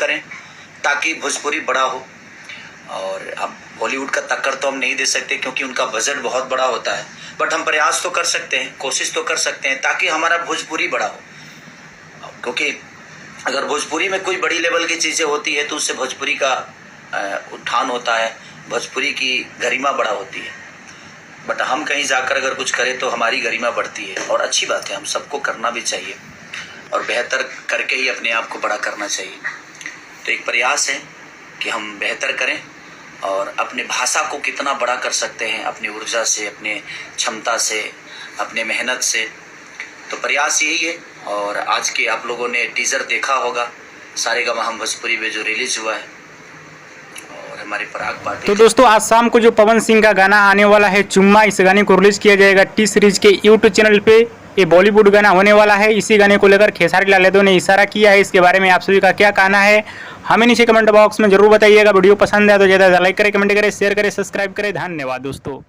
करें ताकि भोजपुरी बड़ा हो। और अब बॉलीवुड का टक्कर तो हम नहीं दे सकते क्योंकि उनका बजट बहुत बड़ा होता है, बट हम प्रयास तो कर सकते हैं, कोशिश तो कर सकते हैं ताकि हमारा भोजपुरी बड़ा हो। क्योंकि अगर भोजपुरी में कोई बड़ी लेवल की चीज़ें होती है तो उससे भोजपुरी का उत्थान होता है, भोजपुरी की गरिमा बड़ा होती है। बट हम कहीं जाकर अगर कुछ करें तो हमारी गरिमा बढ़ती है और अच्छी बात है, हम सबको करना भी चाहिए और बेहतर करके ही अपने आप को बड़ा करना चाहिए। तो एक प्रयास है कि हम बेहतर करें और अपने भाषा को कितना बड़ा कर सकते हैं अपनी ऊर्जा से, अपने क्षमता से, अपने मेहनत से। तो प्रयास यही है। और आज के आप लोगों ने टीज़र देखा होगा सारेगामा हम भोजपुरी में जो रिलीज हुआ है और हमारे पराग पाटिल। तो दोस्तों आज शाम को जो पवन सिंह का गाना आने वाला है चुम्मा, इस गाने को रिलीज किया जाएगा टी सीरीज के यूट्यूब चैनल पे। ये बॉलीवुड गाना होने वाला है। इसी गाने को लेकर खेसारी लाल यादव ने इशारा किया है। इसके बारे में आप सभी का क्या कहना है हमें नीचे कमेंट बॉक्स में जरूर बताइएगा। वीडियो पसंद है तो ज़्यादा लाइक करें, कमेंट करें, शेयर करें, सब्सक्राइब करें। धन्यवाद दोस्तों।